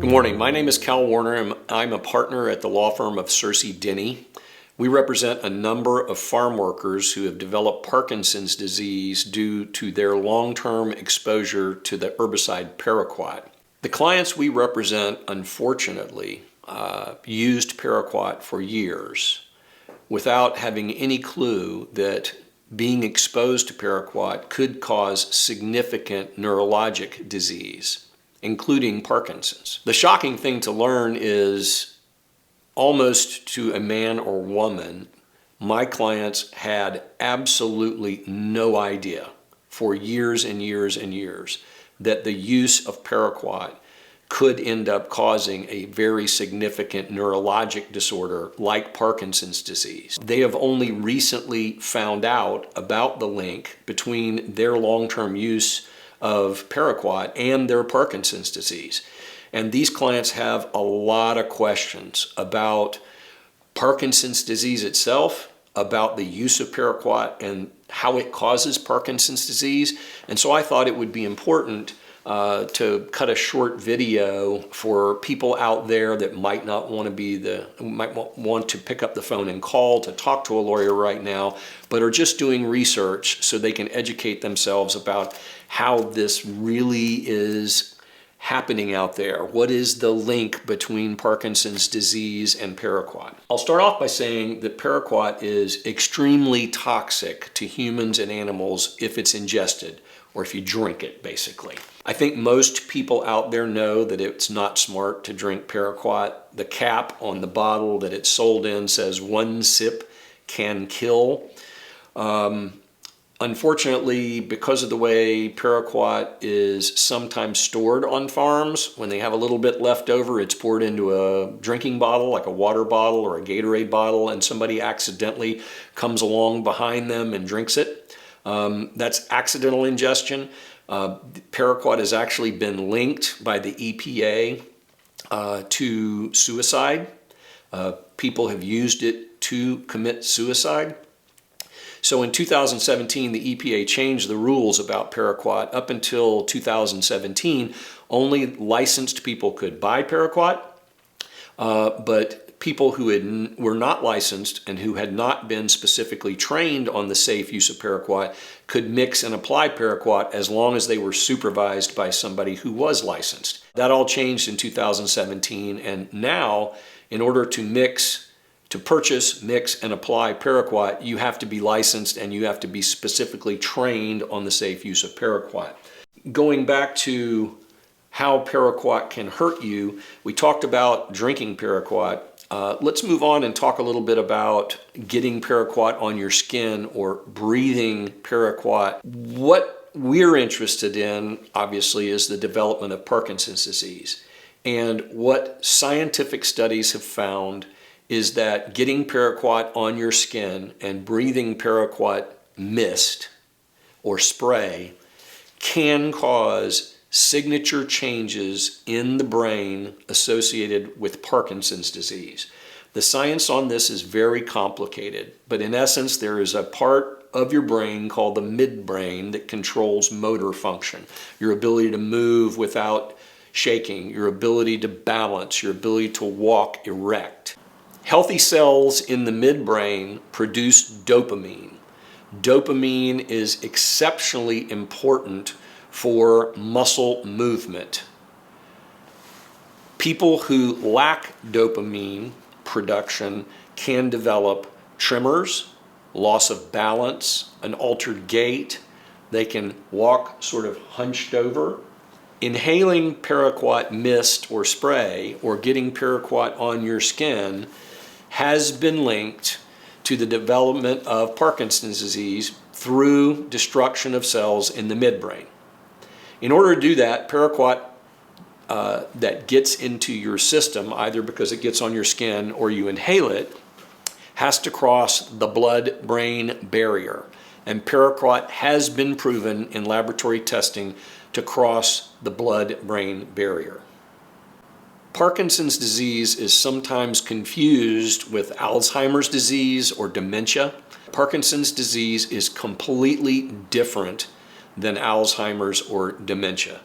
Good morning. My name is Calvin Warriner, and I'm a partner at the law firm of Searcy, Denney. We represent a number of farm workers who have developed Parkinson's disease due to their long-term exposure to the herbicide Paraquat. The clients we represent, unfortunately, used Paraquat for years without having any clue that being exposed to Paraquat could cause significant neurologic disease, including Parkinson's. The shocking thing to learn is almost to a man or woman, my clients had absolutely no idea for years and years and years that the use of Paraquat could end up causing a very significant neurologic disorder like Parkinson's disease. They have only recently found out about the link between their long-term use of Paraquat and their Parkinson's disease. And these clients have a lot of questions about Parkinson's disease itself, about the use of Paraquat and how it causes Parkinson's disease. And so I thought it would be important to cut a short video for people out there that might not want to might want to pick up the phone and call to talk to a lawyer right now, but are just doing research so they can educate themselves about how this really is happening out there. What is the link between Parkinson's disease and Paraquat? I'll start off by saying that Paraquat is extremely toxic to humans and animals if it's ingested, or if you drink it, basically. I think most people out there know that it's not smart to drink Paraquat. The cap on the bottle that it's sold in says 1 sip can kill. Unfortunately, because of the way Paraquat is sometimes stored on farms, when they have a little bit left over, it's poured into a drinking bottle, like a water bottle or a Gatorade bottle, and somebody accidentally comes along behind them and drinks it. That's accidental ingestion. Paraquat has actually been linked by the EPA to suicide. People have used it to commit suicide. So in 2017, the EPA changed the rules about Paraquat. Up until 2017, only licensed people could buy Paraquat, but people who were not licensed and who had not been specifically trained on the safe use of Paraquat could mix and apply Paraquat as long as they were supervised by somebody who was licensed. That all changed in 2017, and now in order to purchase, mix, and apply Paraquat, you have to be licensed and you have to be specifically trained on the safe use of Paraquat. Going back to how Paraquat can hurt you, we talked about drinking Paraquat. Let's move on and talk a little bit about getting Paraquat on your skin or breathing Paraquat. What we're interested in, obviously, is the development of Parkinson's disease. And what scientific studies have found is that getting Paraquat on your skin and breathing Paraquat mist or spray can cause signature changes in the brain associated with Parkinson's disease. The science on this is very complicated, but in essence, there is a part of your brain called the midbrain that controls motor function, your ability to move without shaking, your ability to balance, your ability to walk erect. Healthy cells in the midbrain produce dopamine. Dopamine is exceptionally important for muscle movement. People who lack dopamine production can develop tremors, loss of balance, an altered gait. They can walk sort of hunched over. Inhaling Paraquat mist or spray or getting Paraquat on your skin has been linked to the development of Parkinson's disease through destruction of cells in the midbrain. In order to do that, Paraquat that gets into your system, either because it gets on your skin or you inhale it, has to cross the blood-brain barrier. And Paraquat has been proven in laboratory testing to cross the blood-brain barrier. Parkinson's disease is sometimes confused with Alzheimer's disease or dementia. Parkinson's disease is completely different than Alzheimer's or dementia.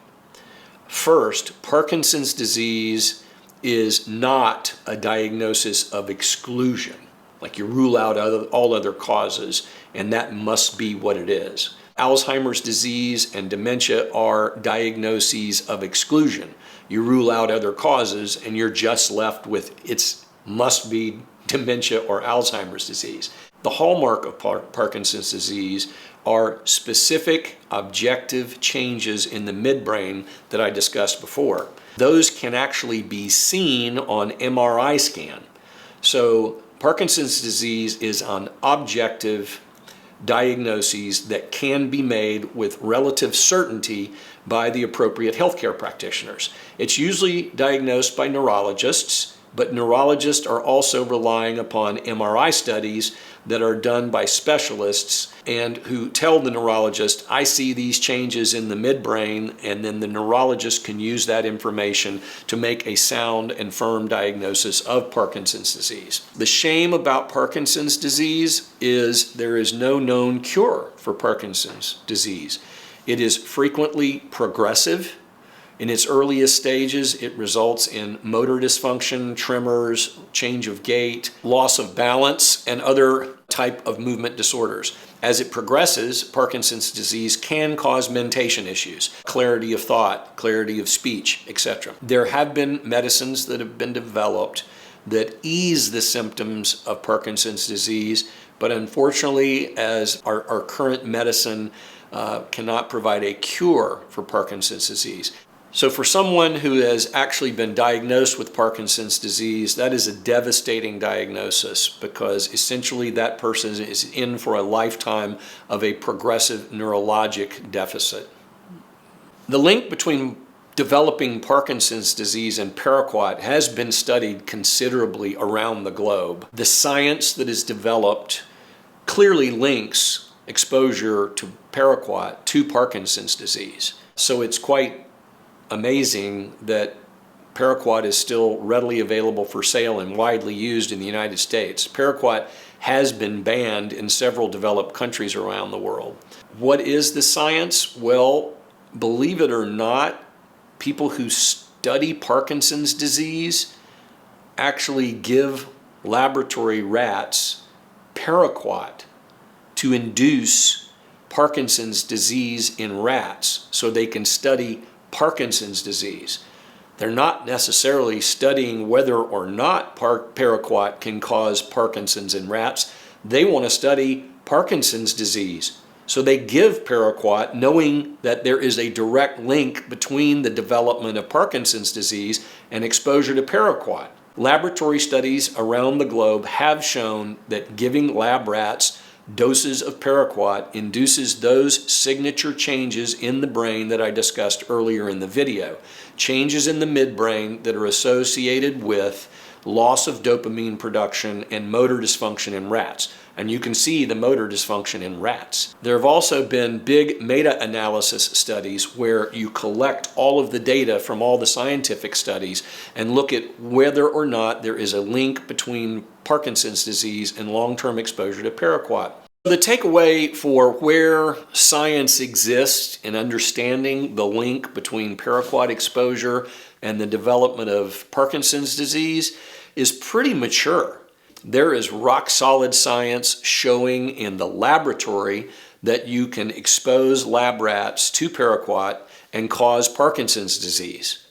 First, Parkinson's disease is not a diagnosis of exclusion. Like you rule out all other causes, and that must be what it is. Alzheimer's disease and dementia are diagnoses of exclusion. You rule out other causes, and you're just left with it must be dementia or Alzheimer's disease. The hallmark of Parkinson's disease are specific objective changes in the midbrain that I discussed before. Those can actually be seen on MRI scan. So Parkinson's disease is an objective diagnoses that can be made with relative certainty by the appropriate healthcare practitioners. It's usually diagnosed by neurologists, but neurologists are also relying upon MRI studies that are done by specialists and who tell the neurologist, I see these changes in the midbrain, and then the neurologist can use that information to make a sound and firm diagnosis of Parkinson's disease. The shame about Parkinson's disease is there is no known cure for Parkinson's disease. It is frequently progressive. In its earliest stages, it results in motor dysfunction, tremors, change of gait, loss of balance, and other type of movement disorders. As it progresses, Parkinson's disease can cause mentation issues, clarity of thought, clarity of speech, etc. There have been medicines that have been developed that ease the symptoms of Parkinson's disease, but unfortunately, as our current medicine cannot provide a cure for Parkinson's disease. So for someone who has actually been diagnosed with Parkinson's disease, that is a devastating diagnosis because essentially that person is in for a lifetime of a progressive neurologic deficit. The link between developing Parkinson's disease and Paraquat has been studied considerably around the globe. The science that is developed clearly links exposure to Paraquat to Parkinson's disease. So it's quite amazing that Paraquat is still readily available for sale and widely used in the United States. Paraquat has been banned in several developed countries around the world. What is the science? Well, believe it or not, people who study Parkinson's disease actually give laboratory rats Paraquat to induce Parkinson's disease in rats so they can study Parkinson's disease. They're not necessarily studying whether or not Paraquat can cause Parkinson's in rats. They want to study Parkinson's disease. So they give Paraquat knowing that there is a direct link between the development of Parkinson's disease and exposure to Paraquat. Laboratory studies around the globe have shown that giving lab rats doses of Paraquat induces those signature changes in the brain that I discussed earlier in the video. Changes in the midbrain that are associated with loss of dopamine production and motor dysfunction in rats. And you can see the motor dysfunction in rats. There have also been big meta-analysis studies where you collect all of the data from all the scientific studies and look at whether or not there is a link between Parkinson's disease and long-term exposure to Paraquat. The takeaway for where science exists in understanding the link between Paraquat exposure and the development of Parkinson's disease is pretty mature. There is rock-solid science showing in the laboratory that you can expose lab rats to Paraquat and cause Parkinson's disease.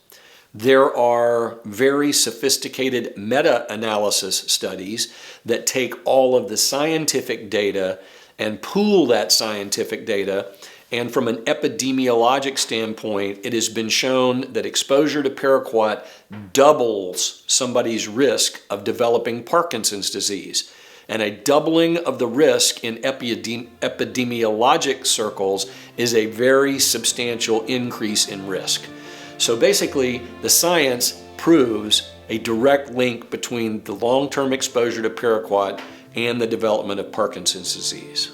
There are very sophisticated meta-analysis studies that take all of the scientific data and pool that scientific data, and from an epidemiologic standpoint, it has been shown that exposure to Paraquat doubles somebody's risk of developing Parkinson's disease. And a doubling of the risk in epidemiologic circles is a very substantial increase in risk. So basically, the science proves a direct link between the long-term exposure to Paraquat and the development of Parkinson's disease.